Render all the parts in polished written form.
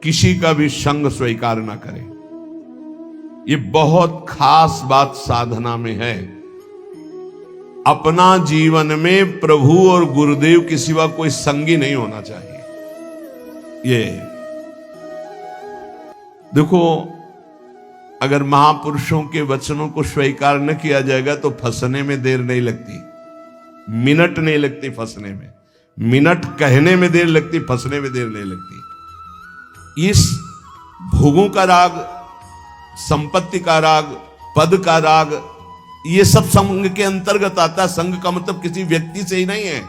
किसी का भी संग स्वीकार ना करें। ये बहुत खास बात साधना में है। अपना जीवन में प्रभु और गुरुदेव के सिवा कोई संगी नहीं होना चाहिए। ये देखो, अगर महापुरुषों के वचनों को स्वीकार न किया जाएगा तो फंसने में देर नहीं लगती, मिनट नहीं लगती फंसने में। मिनट कहने में देर लगती, फंसने में देर नहीं लगती। इस भोगों का राग, संपत्ति का राग, पद का राग, ये सब संग के अंतर्गत आता है। संग का मतलब किसी व्यक्ति से ही नहीं है,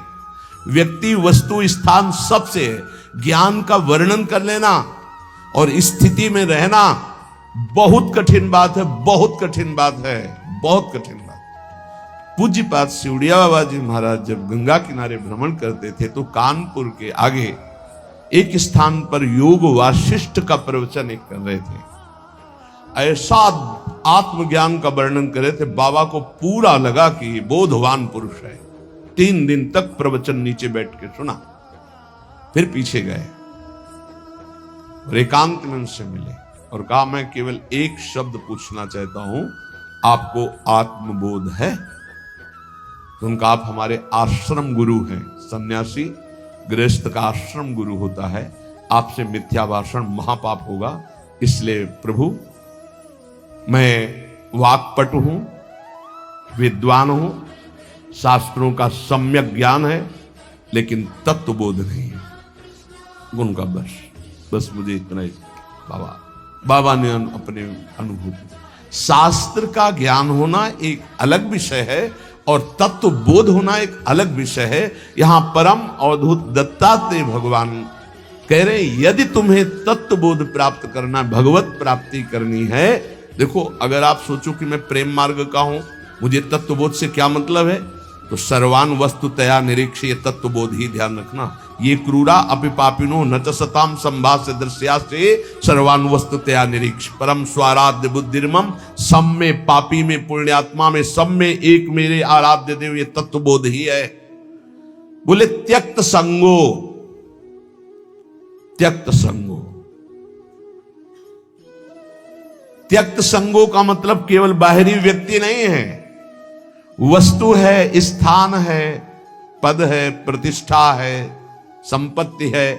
व्यक्ति, वस्तु, स्थान सब से है। ज्ञान का वर्णन कर लेना और स्थिति में रहना बहुत कठिन बात है, बहुत कठिन बात है, बहुत कठिन बात। पूज्यपाद सिवड़िया बाबा जी महाराज जब गंगा किनारे भ्रमण करते थे तो कानपुर के आगे एक स्थान पर योग वासिष्ठ का प्रवचन एक कर रहे थे। ऐसा आत्मज्ञान का वर्णन कर रहे थे, बाबा को पूरा लगा कि ये बोधवान पुरुष है। 3 दिन तक प्रवचन नीचे बैठ के सुना, फिर पीछे गए और एकांत में उनसे मिले और कहा, मैं केवल एक शब्द पूछना चाहता हूं, आपको आत्मबोध है? तो उनका, आप हमारे आश्रम गुरु हैं। सन्यासी गृहस्थ का आश्रम गुरु होता है, आपसे मिथ्या भाषण महापाप होगा, इसलिए प्रभु मैं वाक्पटु हूं, विद्वान हूं, शास्त्रों का सम्यक ज्ञान है, लेकिन तत्वबोध नहीं है। उनका बस मुझे इतना ही। बाबा ने अपने अनुभूति, शास्त्र का ज्ञान होना एक अलग विषय है और तत्व बोध होना एक अलग विषय है। यहां परम अवधूत दत्तात्रेय भगवान कह रहे, यदि तुम्हें तत्व बोध प्राप्त करना, भगवत प्राप्ति करनी है, देखो, अगर आप सोचो कि मैं प्रेम मार्ग का हूं, मुझे तत्वबोध से क्या मतलब है, तो सर्वान वस्तु तया निरीक्ष, ये तत्वबोध ही ध्यान रखना। ये क्रूरा अपि पापिनो न च सताम संभाष्य दृश्यासे सर्वान वस्तु तया निरीक्ष परम स्वाराध्य बुद्धिर्मम, सब में, पापी में, पुण्यात्मा में, सब में एक मेरे आराध्य देव, ये तत्वबोध ही है। बोले त्यक्त संगो, त्यक्त संगो। त्यक्त संगो का मतलब केवल बाहरी व्यक्ति नहीं है, वस्तु है, स्थान है, पद है, प्रतिष्ठा है, संपत्ति है,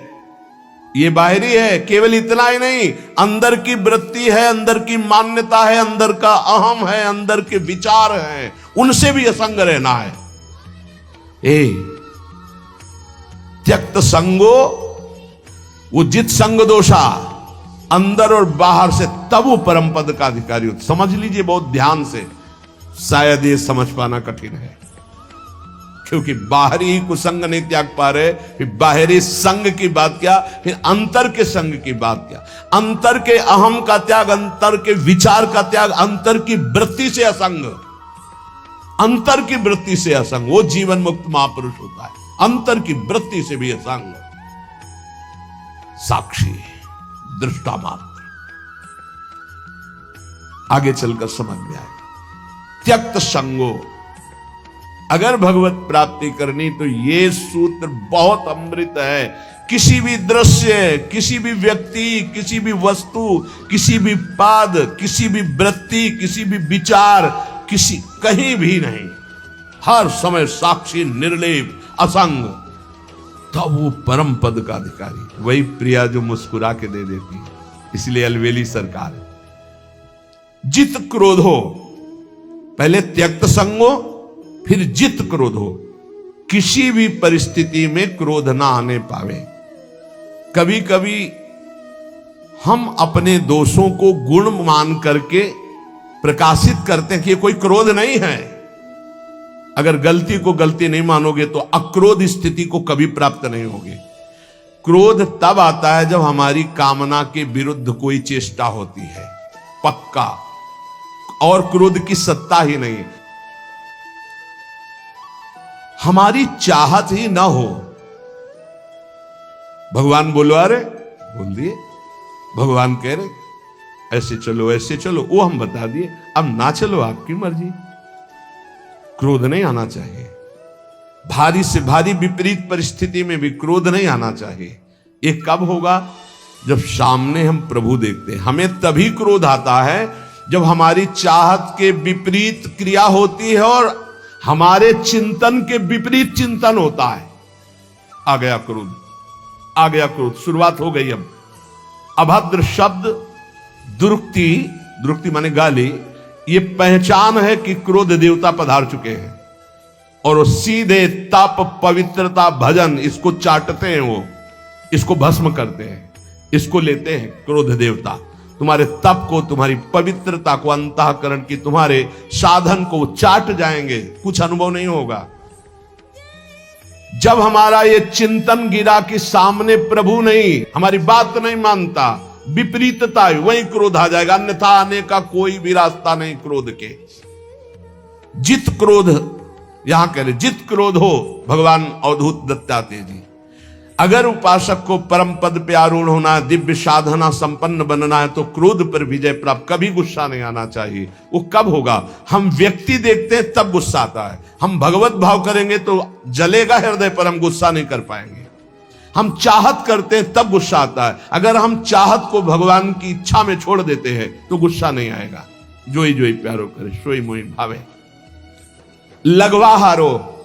ये बाहरी है। केवल इतना ही नहीं, अंदर की वृत्ति है, अंदर की मान्यता है, अंदर का अहम है, अंदर के विचार हैं, उनसे भी असंग रहना है। त्यक्त संगो, वो जित संग दोषा, अंदर और बाहर से, तब वो परम पद का अधिकारी होता। समझ लीजिए बहुत ध्यान से, शायद ये समझ पाना कठिन है, क्योंकि बाहरी कुसंग नहीं त्याग पा रहे, फिर बाहरी संग की बात क्या, फिर अंतर के संग की बात क्या। अंतर के अहम का त्याग, अंतर के विचार का त्याग, अंतर की वृत्ति से असंग, अंतर की वृत्ति से असंग, वो जीवन मुक्त महापुरुष होता है। अंतर की वृत्ति से भी असंग, साक्षी, दृष्टा मात्र। आगे चलकर समझ में आएगा। त्यक्त संगो, अगर भगवत प्राप्ति करनी तो ये सूत्र बहुत अमृत है। किसी भी दृश्य, किसी भी व्यक्ति, किसी भी वस्तु, किसी भी पाद, किसी भी वृत्ति, किसी भी विचार, किसी, कहीं भी नहीं, हर समय साक्षी, निर्लेप, असंग, तब वो परम पद का अधिकारी। वही प्रिया जो मुस्कुरा के दे देती है, इसलिए अलवेली सरकार है। जित क्रोधो, पहले त्यक्त संगो, फिर जित क्रोध हो। किसी भी परिस्थिति में क्रोध ना आने पावे। कभी कभी हम अपने दोषों को गुण मान करके प्रकाशित करते हैं कि ये कोई क्रोध नहीं है। अगर गलती को गलती नहीं मानोगे तो अक्रोध स्थिति को कभी प्राप्त नहीं होगी। क्रोध तब आता है जब हमारी कामना के विरुद्ध कोई चेष्टा होती है, पक्का, और क्रोध की सत्ता ही नहीं, हमारी चाहत ही ना हो। भगवान बोलवा रहे, बोल दिए, भगवान कह रहे ऐसे चलो, ऐसे चलो, वो हम बता दिए, अब ना चलो, आपकी मर्जी। क्रोध नहीं आना चाहिए। भारी से भारी विपरीत परिस्थिति में भी क्रोध नहीं आना चाहिए। ये कब होगा? जब सामने हम प्रभु देखते हैं। हमें तभी क्रोध आता है जब हमारी चाहत के विपरीत क्रिया होती है और हमारे चिंतन के विपरीत चिंतन होता है। आ गया क्रोध, आ गया क्रोध, शुरुआत हो गई। अब अभद्र शब्द, दुरुक्ति, दुरुक्ति माने गाली, ये पहचान है कि क्रोध देवता पधार चुके हैं। और वो सीधे तप, पवित्रता, भजन, इसको चाटते हैं, वो इसको भस्म करते हैं, इसको लेते हैं। क्रोध देवता तुम्हारे तप को, तुम्हारी पवित्रता को, अंतःकरण की तुम्हारे साधन को चाट जाएंगे, कुछ अनुभव नहीं होगा। जब हमारा ये चिंतन गिरा कि सामने प्रभु नहीं, हमारी बात नहीं मानता, विपरीतता है, वही क्रोध आ जाएगा। अन्यथा आने का कोई भी रास्ता नहीं क्रोध के। जित क्रोध, यहां कह रहे जित क्रोध हो, भगवान अवधूत दत्तात्रेय जी। अगर उपासक को परम पद पे आरूढ़ होना है, दिव्य साधना संपन्न बनना है, तो क्रोध पर विजय प्राप्त, कभी गुस्सा नहीं आना चाहिए। वो कब होगा? हम व्यक्ति देखते हैं तब गुस्सा आता है। हम भगवत भाव करेंगे तो जलेगा हृदय पर, हम गुस्सा नहीं कर पाएंगे। हम चाहत करते हैं तब गुस्सा आता है। अगर हम चाहत को भगवान की इच्छा में छोड़ देते हैं तो गुस्सा नहीं आएगा। जोई जोई प्यारो करे, सोई मोई भावे। लगवा हारो,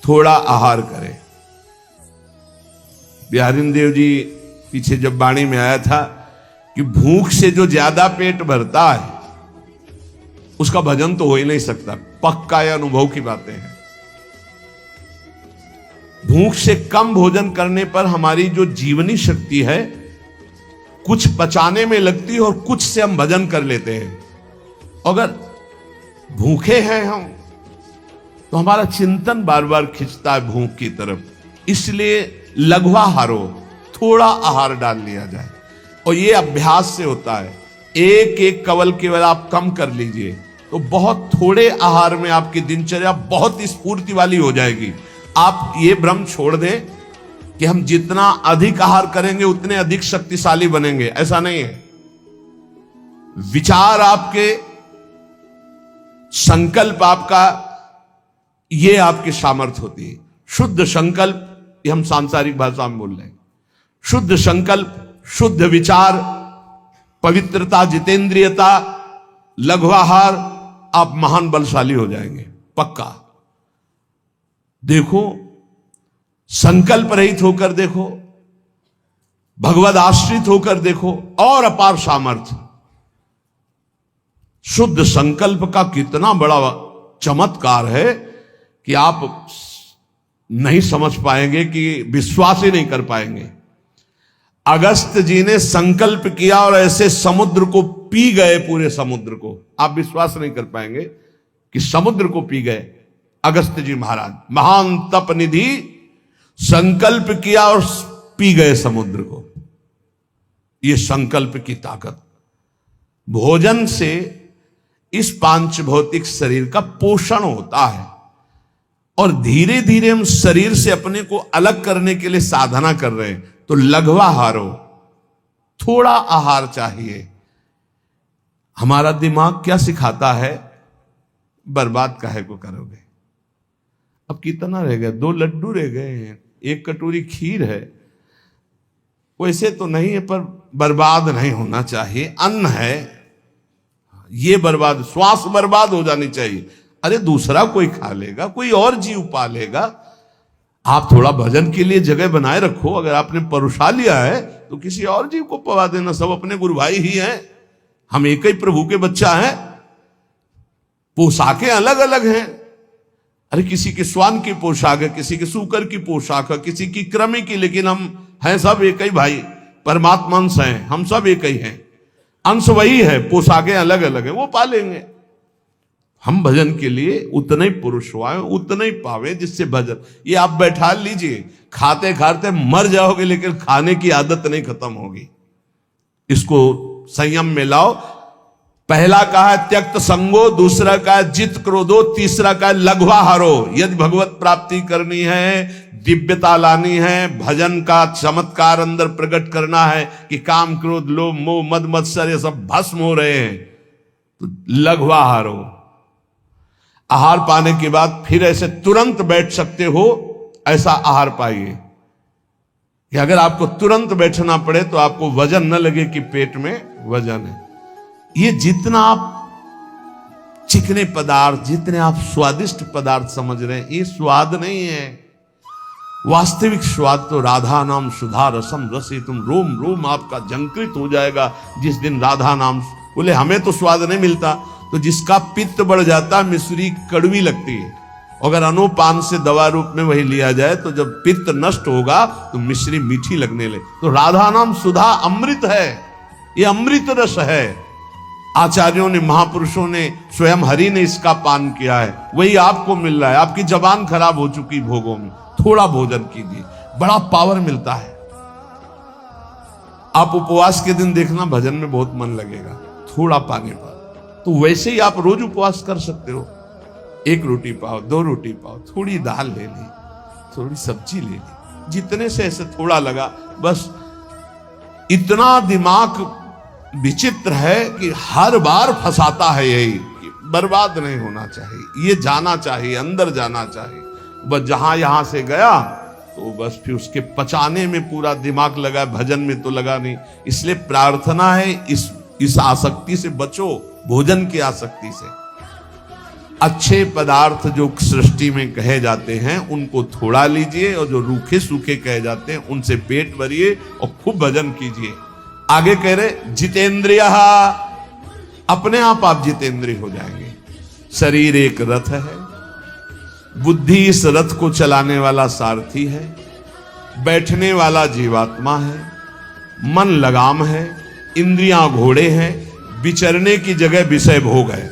थोड़ा आहार करें। बिहारी देव जी पीछे जब वाणी में आया था कि भूख से जो ज्यादा पेट भरता है उसका भजन तो हो ही नहीं सकता। पक्का यह अनुभव की बातें हैं। भूख से कम भोजन करने पर हमारी जो जीवनी शक्ति है कुछ पचाने में लगती है और कुछ से हम भजन कर लेते हैं। अगर भूखे हैं हम तो हमारा चिंतन बार बार खिंचता है भूख की तरफ। इसलिए लघवा हारो, थोड़ा आहार डाल लिया जाए। और ये अभ्यास से होता है। एक एक कवल केवल आप कम कर लीजिए तो बहुत थोड़े आहार में आपकी दिनचर्या बहुत स्फूर्ति वाली हो जाएगी। आप ये भ्रम छोड़ दें कि हम जितना अधिक आहार करेंगे उतने अधिक शक्तिशाली बनेंगे, ऐसा नहीं है। विचार आपके, संकल्प आपका, ये आपकी सामर्थ्य होती है। शुद्ध संकल्प, ये हम सांसारिक भाषा में बोल रहे हैं। शुद्ध संकल्प, शुद्ध विचार, पवित्रता, जितेंद्रियता, लघुआहार, आप महान बलशाली हो जाएंगे, पक्का। देखो, संकल्प रहित होकर देखो, भगवद आश्रित होकर देखो, और अपार सामर्थ्य। शुद्ध संकल्प का कितना बड़ा चमत्कार है कि आप नहीं समझ पाएंगे, कि विश्वास ही नहीं कर पाएंगे। अगस्त जी ने संकल्प किया और ऐसे समुद्र को पी गए, पूरे समुद्र को। आप विश्वास नहीं कर पाएंगे कि समुद्र को पी गए अगस्त जी महाराज। महान तप निधि, संकल्प किया और पी गए समुद्र को। यह संकल्प की ताकत। भोजन से इस पांच भौतिक शरीर का पोषण होता है और धीरे धीरे हम शरीर से अपने को अलग करने के लिए साधना कर रहे हैं। तो लघवा हारो, थोड़ा आहार चाहिए। हमारा दिमाग क्या सिखाता है? बर्बाद काहे को करोगे? अब कितना रह गया? 2 लड्डू रह गए हैं, 1 कटोरी खीर है। वैसे तो नहीं है पर बर्बाद नहीं होना चाहिए। अन्न है, ये बर्बाद, श्वास बर्बाद हो जानी चाहिए। अरे दूसरा कोई खा लेगा, कोई और जीव पा लेगा। आप थोड़ा भजन के लिए जगह बनाए रखो। अगर आपने परुषा लिया है तो किसी और जीव को पवा देना। सब अपने गुरु भाई ही हैं, हम एक ही प्रभु के बच्चा हैं। पोशाकें अलग अलग हैं। अरे किसी के श्वान की पोशाक है, किसी के सूकर की पोशाक है, किसी की कृमि की, लेकिन हम हैं सब एक ही भाई, परमात्मा अंश हैं, हम सब एक ही हैं। अंश वही है, पोशाकें अलग अलग हैं, वो पालेंगे। हम भजन के लिए उतने ही पुरुष हुआ, उतने ही पावे जिससे भजन। ये आप बैठा लीजिए, खाते खाते मर जाओगे लेकिन खाने की आदत नहीं खत्म होगी। इसको संयम में लाओ। पहला कहा है त्यक्त संगो, दूसरा कहा है जित क्रोधो, तीसरा कहा है लघुआहारो। यदि भगवत प्राप्ति करनी है, दिव्यता लानी है, भजन का चमत्कार अंदर प्रकट करना है कि काम क्रोध लोभ मोह मद मत्सर ये सब भस्म हो रहे हैं, तो लघुआहारो। आहार पाने के बाद फिर ऐसे तुरंत बैठ सकते हो, ऐसा आहार पाइए कि अगर आपको तुरंत बैठना पड़े तो आपको वजन न लगे कि पेट में वजन है। ये जितना आप चिकने पदार्थ, जितने आप स्वादिष्ट पदार्थ समझ रहे हैं, ये स्वाद नहीं है। वास्तविक स्वाद तो राधा नाम सुधा रसम रसी, तुम रोम रोम आपका झंकृत हो जाएगा जिस दिन राधा नाम। बोले हमें तो स्वाद नहीं मिलता, तो जिसका पित्त बढ़ जाता मिश्री कड़वी लगती है, अगर अनुपान से दवा रूप में वही लिया जाए तो जब पित्त नष्ट होगा तो मिश्री मीठी लगने लगे। तो राधा नाम सुधा अमृत है, ये अमृत रस है। आचार्यों ने, महापुरुषों ने, स्वयं हरि ने इसका पान किया है, वही आपको मिल रहा है। आपकी जबान खराब हो चुकी भोगों में, थोड़ा भोजन कीजिए, बड़ा पावर मिलता है। आप उपवास के दिन देखना भजन में बहुत मन लगेगा, थोड़ा पाने पर। तो वैसे ही आप रोज उपवास कर सकते हो। 1 रोटी पाओ, 2 रोटी पाओ, थोड़ी दाल ले ली, थोड़ी सब्जी ले ली, जितने से ऐसे थोड़ा लगा बस। इतना दिमाग विचित्र है कि हर बार फंसाता है यही कि बर्बाद नहीं होना चाहिए, ये जाना चाहिए, अंदर जाना चाहिए। बस जहां यहां से गया तो बस फिर उसके पचाने में पूरा दिमाग लगा, भजन में तो लगा नहीं। इसलिए प्रार्थना है इस आसक्ति से बचो, भोजन की आसक्ति से। अच्छे पदार्थ जो सृष्टि में कहे जाते हैं उनको थोड़ा लीजिए, और जो रूखे सूखे कहे जाते हैं उनसे पेट भरिए और खूब भजन कीजिए। आगे कह रहे जितेंद्रिय, अपने आप जितेंद्रिय हो जाएंगे। शरीर एक रथ है, बुद्धि इस रथ को चलाने वाला सारथी है, बैठने वाला जीवात्मा है, मन लगाम है, इंद्रियां घोड़े हैं, विचरने की जगह विषय भोग है।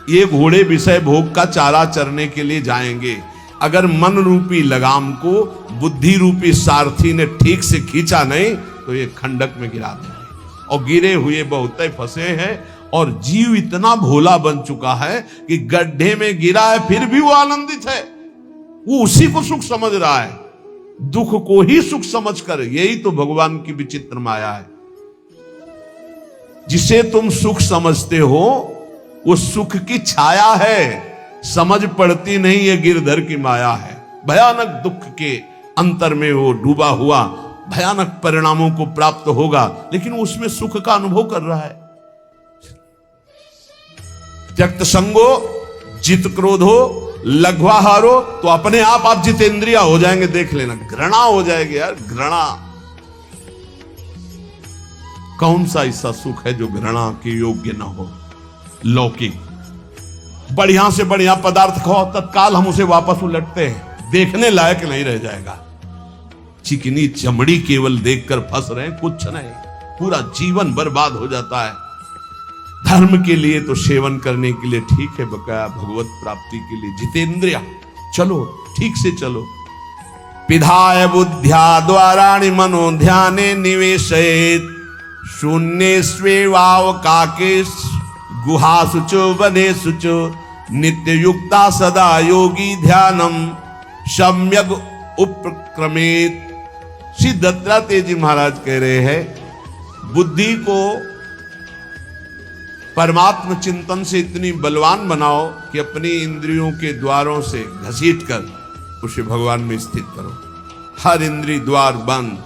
ये घोड़े विषय भोग का चारा चरने के लिए जाएंगे। अगर मन रूपी लगाम को बुद्धि रूपी सारथी ने ठीक से खींचा नहीं तो ये खंडक में गिरा देंगे, और गिरे हुए बहुत फंसे हैं। और जीव इतना भोला बन चुका है कि गड्ढे में गिरा है फिर भी वो आनंदित है, वो उसी को सुख समझ रहा है, दुख को ही सुख समझकर। यही तो भगवान की विचित्र माया है। जिसे तुम सुख समझते हो वो सुख की छाया है, समझ पड़ती नहीं ये गिरधर की माया है। भयानक दुख के अंतर में वो डूबा हुआ भयानक परिणामों को प्राप्त होगा, लेकिन उसमें सुख का अनुभव कर रहा है। त्यक्त संगो जित क्रोधो लघ्वाहारो, तो अपने आप जितेंद्रिय हो जाएंगे। देख लेना, घृणा हो जाएगी यार, घृणा। कौन सा ऐसा सुख है जो घृणा के योग्य ना हो? लौकिक बढ़िया से बढ़िया पदार्थ खाओ, तत्काल हम उसे वापस उलटते हैं, देखने लायक नहीं रह जाएगा। चिकनी चमड़ी केवल देखकर फंस रहे हैं, कुछ नहीं, पूरा जीवन बर्बाद हो जाता है। धर्म के लिए तो सेवन करने के लिए ठीक है, बकाया भगवत प्राप्ति के लिए जितेंद्रिय चलो, ठीक से चलो। पिधाय बुद्ध्या द्वाराणि मनो ध्याने निवेशयेत्, शून्ये स्वेवावकाके गुहासुचो वनेसुचो, नित्य युक्ता सदा योगी ध्यानम सम्यक उपक्रमेत। श्री दत्तात्रेय जी महाराज कह रहे हैं, बुद्धि को परमात्म चिंतन से इतनी बलवान बनाओ कि अपनी इंद्रियों के द्वारों से घसीटकर उसे भगवान में स्थित करो। हर इंद्रिय द्वार बंद,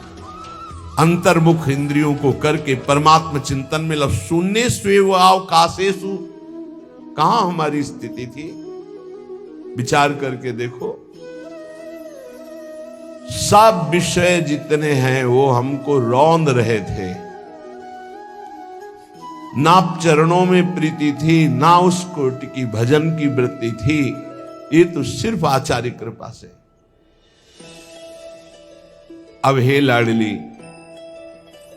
अंतर्मुख इंद्रियों को करके परमात्म चिंतन में लग। शून्य स्वेवावकाशेषु, कहां हमारी स्थिति थी? विचार करके देखो। सब विषय जितने हैं वो हमको रौंद रहे थे, ना चरणों में प्रीति थी, ना उस कोटि की भजन की वृत्ति थी। ये तो सिर्फ आचार्य कृपा से। अब हे लाडली,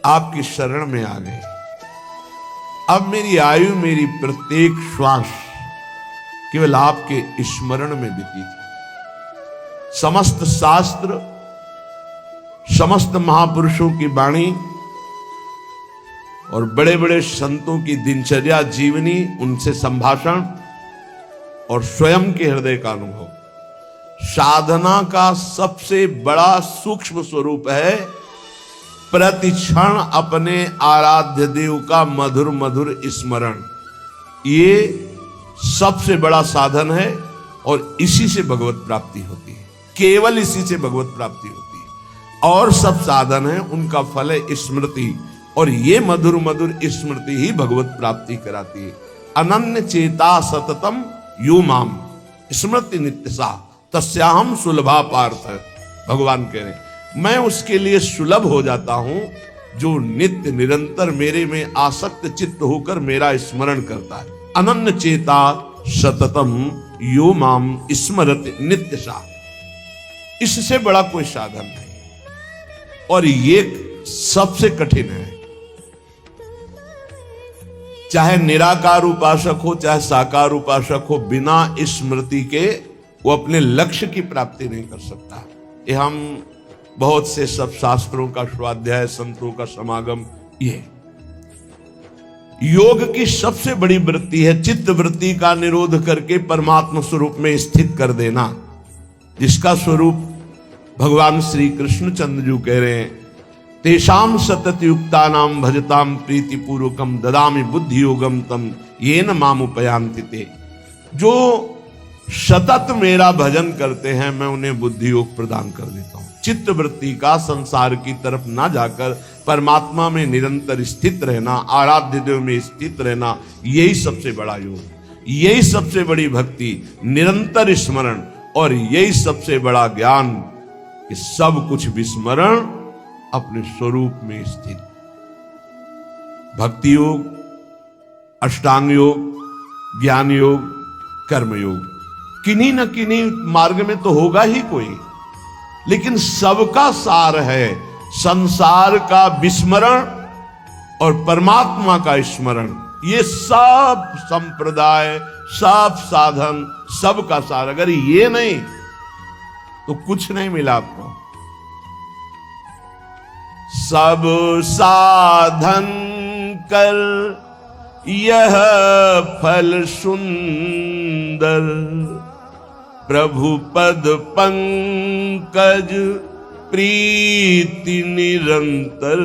आपकी शरण में आ गए। अब मेरी आयु, मेरी प्रत्येक श्वास केवल आपके स्मरण में बीती थी। समस्त शास्त्र, समस्त महापुरुषों की वाणी और बड़े बड़े संतों की दिनचर्या जीवनी, उनसे संभाषण और स्वयं के हृदय का अनुभव, साधना का सबसे बड़ा सूक्ष्म स्वरूप है प्रतिक्षण अपने आराध्य देव का मधुर मधुर स्मरण। ये सबसे बड़ा साधन है और इसी से भगवत प्राप्ति होती है, केवल इसी से भगवत प्राप्ति होती है। और सब साधन है उनका फल है स्मृति, और ये मधुर मधुर स्मृति ही भगवत प्राप्ति कराती है। अनन्य चेता सततम यो माम स्मृति नित्यसा तस्याहम सुलभा पार्थ। भगवान कह रहे मैं उसके लिए सुलभ हो जाता हूं जो नित्य निरंतर मेरे में आसक्त चित्त होकर मेरा स्मरण करता है। अनन्य चेता सततम यो माम स्मरति नित्यसा, इससे बड़ा कोई साधन नहीं, और ये सबसे कठिन है। चाहे निराकार उपासक हो चाहे साकार उपासक हो, बिना स्मृति के वो अपने लक्ष्य की प्राप्ति नहीं कर सकता। ये हम बहुत से सब शास्त्रों का स्वाध्याय, संतों का समागम, ये योग की सबसे बड़ी वृत्ति है चित्त वृत्ति का निरोध करके परमात्मा स्वरूप में स्थित कर देना, जिसका स्वरूप भगवान श्री कृष्णचंद्र जी कह रहे हैं तेषाम सतत युक्ता नाम भजताम प्रीति पूर्वकम ददामि बुद्धि योगम तम येन माम उपयांति ते। जो सतत मेरा भजन करते हैं मैं उन्हें बुद्धि योग प्रदान कर देता हूं। चित्त वृत्ति का संसार की तरफ ना जाकर परमात्मा में निरंतर स्थित रहना, आराध्य देव में स्थित रहना, यही सबसे बड़ा योग, यही सबसे बड़ी भक्ति, निरंतर स्मरण, और यही सबसे बड़ा ज्ञान कि सब कुछ विस्मरण अपने स्वरूप में स्थित। भक्ति योग, अष्टांग योग, ज्ञान योग, कर्म योग, किन्हीं न किन्हीं मार्ग में तो होगा ही कोई, लेकिन सबका सार है संसार का विस्मरण और परमात्मा का स्मरण। ये सब संप्रदाय, सब साधन, सबका सार, अगर ये नहीं तो कुछ नहीं मिला आपको। सब साधन कर यह फल सुंदर, प्रभु पद पंकज प्रीति निरंतर।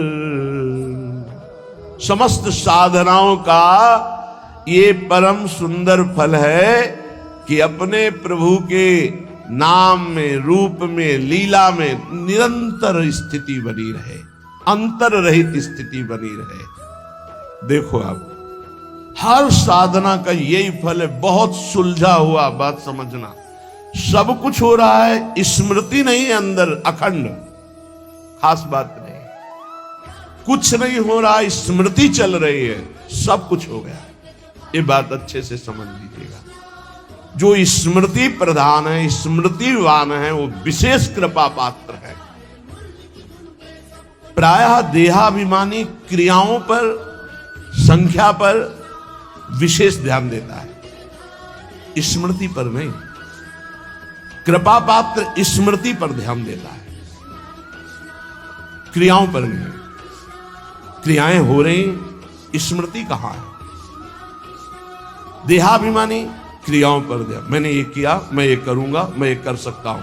समस्त साधनाओं का ये परम सुंदर फल है कि अपने प्रभु के नाम में, रूप में, लीला में निरंतर स्थिति बनी रहे, अंतर रहित स्थिति बनी रहे। देखो आप हर साधना का यही फल है। बहुत सुलझा हुआ बात समझना, सब कुछ हो रहा है, स्मृति नहीं है अंदर, अखंड, खास बात नहीं, कुछ नहीं हो रहा, स्मृति चल रही है, सब कुछ हो गया। ये बात अच्छे से समझ लीजिएगा। जो स्मृति प्रधान है, स्मृतिवान है, वो विशेष कृपा पात्र है। प्रायः देहाभिमानी क्रियाओं पर, संख्या पर विशेष ध्यान देता है, स्मृति पर नहीं। कृपा पात्र स्मृति पर ध्यान देता है, क्रियाओं पर नहीं। क्रियाएं हो रही, स्मृति कहां है? देहाभिमानी क्रियाओं पर ध्यान, मैंने ये किया, मैं ये करूंगा, मैं ये कर सकता हूं,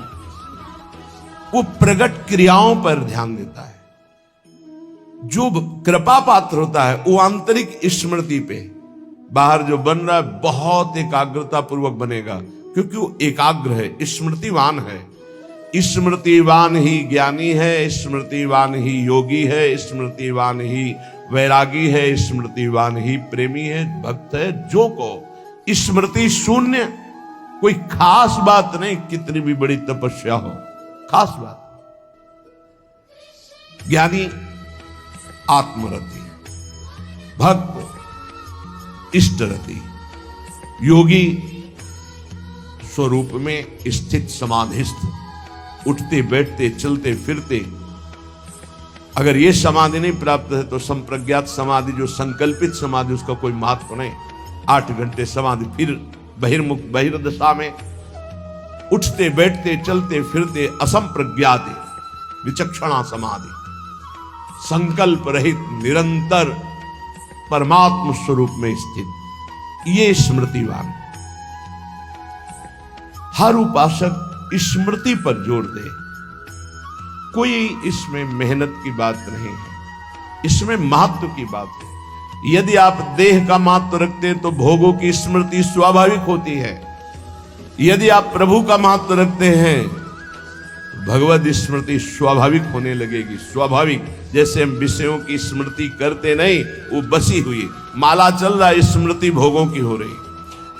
वो प्रकट क्रियाओं पर ध्यान देता है। जो कृपा पात्र होता है वो आंतरिक स्मृति पे, बाहर जो बन रहा है बहुत एकाग्रता पूर्वक बनेगा, क्योंकि वो एकाग्र है, स्मृतिवान है। स्मृतिवान ही ज्ञानी है, स्मृतिवान ही योगी है, स्मृतिवान ही वैरागी है, स्मृतिवान ही प्रेमी है, भक्त है। जो को स्मृति शून्य, कोई खास बात नहीं, कितनी भी बड़ी तपस्या हो, खास बात। ज्ञानी आत्मरति, भक्त इष्टरति, योगी स्वरूप में स्थित समाधिस्थ, उठते बैठते चलते फिरते। अगर ये समाधि नहीं प्राप्त है तो संप्रज्ञात समाधि, जो संकल्पित समाधि, उसका कोई महत्व नहीं। 8 घंटे समाधि, फिर बहिर्मुख बहिर्दशा में उठते बैठते चलते फिरते असंप्रज्ञात विचक्षणा समाधि, संकल्प रहित निरंतर परमात्म स्वरूप में स्थित, ये स्मृतिवान। हर उपासक स्मृति पर जोर दे, कोई इसमें मेहनत की बात नहीं है, इसमें महत्व की बात है। यदि आप देह का महत्व रखते हैं तो भोगों की स्मृति स्वाभाविक होती है। यदि आप प्रभु का महत्व रखते हैं भगवत स्मृति स्वाभाविक होने लगेगी। स्वाभाविक, जैसे हम विषयों की स्मृति करते नहीं, वो बसी हुई माला चल रहा है, स्मृति भोगों की हो रही,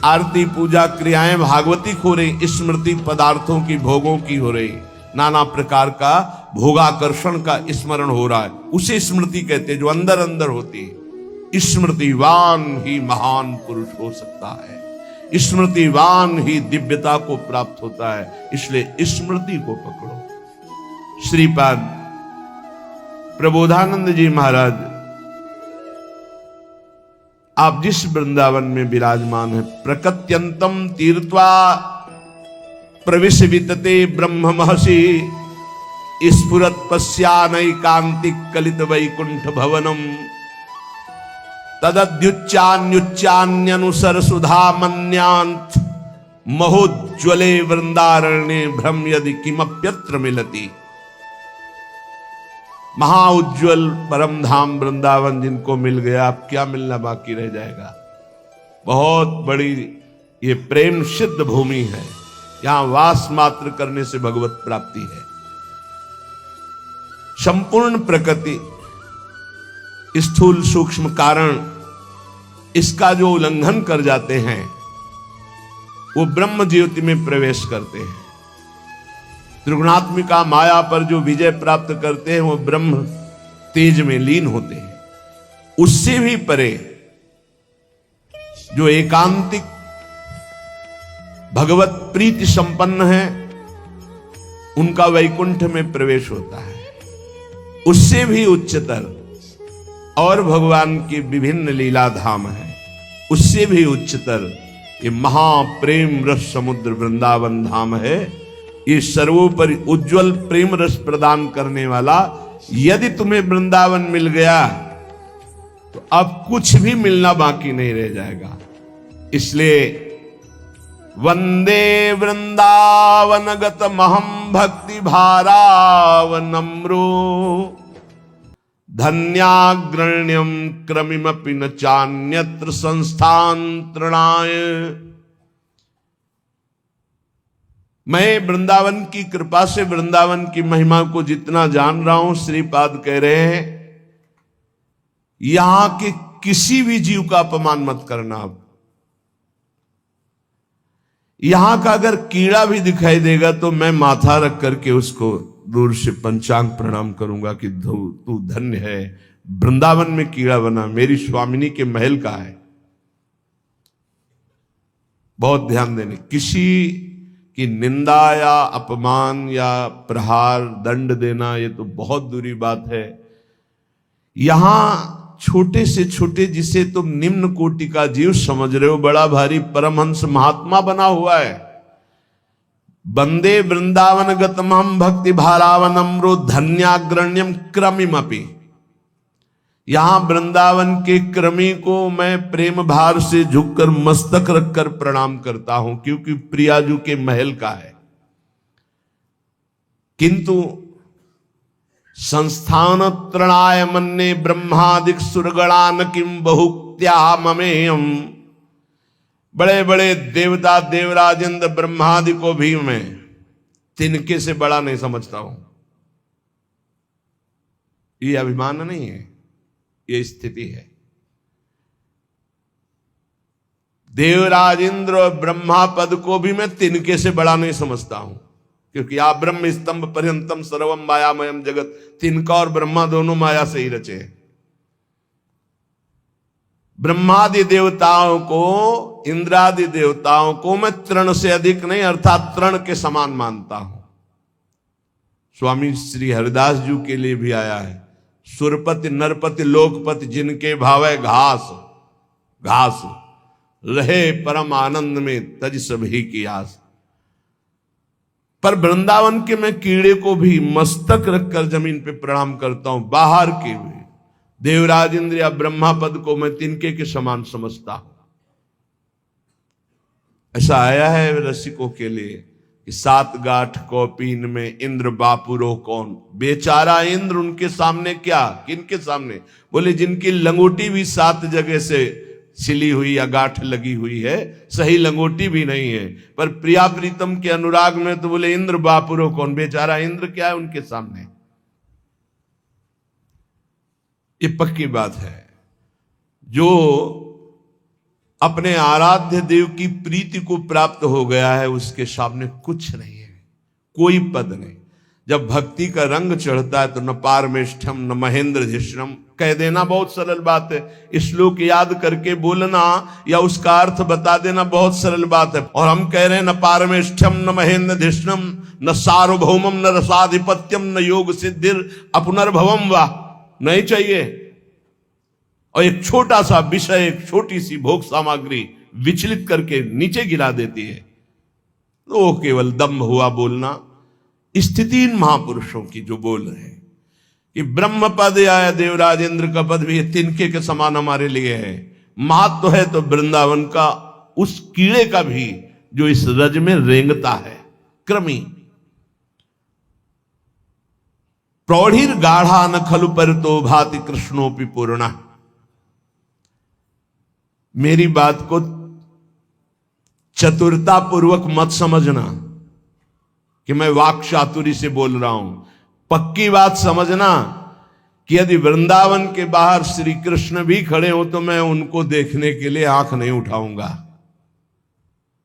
आरती पूजा क्रियाएं भागवतिक हो रही, स्मृति पदार्थों की भोगों की हो रही, नाना प्रकार का भोगाकर्षण का स्मरण हो रहा है, उसे स्मृति कहते हैं, जो अंदर अंदर होती है। स्मृतिवान ही महान पुरुष हो सकता है, स्मृतिवान ही दिव्यता को प्राप्त होता है, इसलिए स्मृति को पकड़ो। श्रीपाद प्रबोधानंद जी महाराज, आप जिस वृंदावन में विराजमान है, प्रकत्यंतम तीर्थवा प्रविश वितते ब्रह्म महर्षि स्फुरत पश्यानैकांतिक कलित वैकुंठ भवनम तदद्युच्चान्युच्चान्यनुसर सुधा मन्यांत महोज्वले वृंदारण्ये भ्रम यदि किमप्यत्र मिलति। महाउज्ज्वल परम धाम वृंदावन जिनको मिल गया, अब क्या मिलना बाकी रह जाएगा। बहुत बड़ी ये प्रेम सिद्ध भूमि है, यहां वास मात्र करने से भगवत प्राप्ति है। संपूर्ण प्रकृति स्थूल सूक्ष्म कारण इसका जो उल्लंघन कर जाते हैं, वो ब्रह्म ज्योति में प्रवेश करते हैं। त्रिगुणात्मिका माया पर जो विजय प्राप्त करते हैं, वो ब्रह्म तेज में लीन होते हैं। उससे भी परे जो एकांतिक भगवत प्रीति संपन्न है, उनका वैकुंठ में प्रवेश होता है। उससे भी उच्चतर और भगवान की विभिन्न लीला धाम है, उससे भी उच्चतर ये महाप्रेम रस समुद्र वृंदावन धाम है। ये सर्वोपरि उज्जवल प्रेम रस प्रदान करने वाला। यदि तुम्हें वृंदावन मिल गया तो अब कुछ भी मिलना बाकी नहीं रह जाएगा। इसलिए वंदे वृंदावनगत महम भक्ति भारावनम्रो धन्याग्रण्यम क्रमिमपि न चान्यत्र संस्थांतरणाय। मैं वृंदावन की कृपा से वृंदावन की महिमा को जितना जान रहा हूं, श्रीपाद कह रहे हैं, यहां के किसी भी जीव का अपमान मत करना। अब यहां का अगर कीड़ा भी दिखाई देगा तो मैं माथा रख करके उसको दूर से पंचांग प्रणाम करूंगा कि तू धन्य है, वृंदावन में कीड़ा बना, मेरी स्वामिनी के महल का है। बहुत ध्यान देने, किसी की निंदा या अपमान या प्रहार दंड देना, ये तो बहुत दूरी बात है। यहां छोटे से छोटे जिसे तुम निम्न कोटि का जीव समझ रहे हो, बड़ा भारी परमहंस महात्मा बना हुआ है। वंदे वृंदावन गतमहम भक्ति भारावनम्रो धन्याग्रण्यम क्रमिमपि। यहां वृंदावन के क्रमी को मैं प्रेम भार से झुककर मस्तक रखकर प्रणाम करता हूं, क्योंकि प्रियाजू के महल का है। किंतु संस्थान त्रणाय मन्ने ब्रह्मादिक सुरगणान किम बहुक्त्या ममेयम। बड़े बड़े देवता देवराजेंद्र ब्रह्मादि को भी मैं तिनके से बड़ा नहीं समझता हूं। ये अभिमान नहीं है, ये स्थिति है। देवराजेंद्र और ब्रह्मा पद को भी मैं तिनके से बड़ा नहीं समझता हूं, क्योंकि आप ब्रह्म स्तंभ पर्यंतम सर्वम मायामयम जगत, तिनका और ब्रह्मा दोनों माया से ही रचे हैं। ब्रह्मादि देवताओं को, इंद्रादि देवताओं को मैं तृण से अधिक नहीं, अर्थात तृण के समान मानता हूं। स्वामी श्री हरिदास जी के लिए भी आया है, सुरपति नरपति लोकपति जिनके भावे घास घास रहे परम आनंद में तज सभी की आस। पर वृंदावन के मैं कीड़े को भी मस्तक रखकर जमीन पे प्रणाम करता हूं। बाहर के भी देवराज इंद्र या ब्रह्मा पद को मैं तिनके के समान समझता हूं। ऐसा आया है रसिकों के लिए कि 7 गांठ कौपीन में इंद्र बापुरो कौन। बेचारा इंद्र, उनके सामने क्या, किनके सामने? बोले जिनकी लंगोटी भी 7 जगह से सिली हुई या गांठ लगी हुई है, सही लंगोटी भी नहीं है। पर प्रिया प्रीतम के अनुराग में तो बोले इंद्र बापुरो कौन, बेचारा इंद्र क्या है उनके सामने। ये पक्की बात है। जो अपने आराध्य देव की प्रीति को प्राप्त हो गया है उसके सामने कुछ नहीं है, कोई पद नहीं। जब भक्ति का रंग चढ़ता है तो न पारमेष्ठम न महेंद्र धिष्णम कह देना बहुत सरल बात है। श्लोक याद करके बोलना या उसका अर्थ बता देना बहुत सरल बात है। और हम कह रहे हैं न पारमेष्ठम न महेंद्र धिष्णम न सार्वभौमम न रसाधिपत्यम न योग सिद्धिर अपुनर्भवम वा, नहीं चाहिए। और एक छोटा सा विषय, एक छोटी सी भोग सामग्री विचलित करके नीचे गिरा देती है, तो वो केवल दम्भ हुआ बोलना। स्थितिहीन महापुरुषों की जो बोल रहे हैं कि ब्रह्म पद या देवराज इंद्र का पद भी तिनके के समान हमारे लिए है। महत्व है तो वृंदावन का उस कीड़े का भी जो इस रज में रेंगता है। क्रमी प्रौढ़िर गाढ़ा न खलु पर तो भाति कृष्णोपि पूर्णा। मेरी बात को चतुरता पूर्वक मत समझना कि मैं वाक चातुरी से बोल रहा हूं। पक्की बात समझना कि यदि वृंदावन के बाहर श्री कृष्ण भी खड़े हो तो मैं उनको देखने के लिए आंख नहीं उठाऊंगा।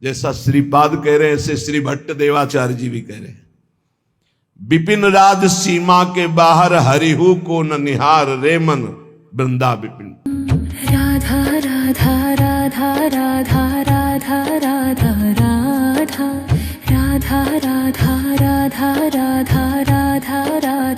जैसा श्रीपाद कह रहे हैं ऐसे श्री भट्ट देवाचार्य जी भी कह रहे हैं। विपिन राज सीमा के बाहर हरिहु को न निहार रे मन वृंदा विपिन। राधा राधा राधा राधा राधा राधा राधा राधा राधा राधा राधा राधा राधा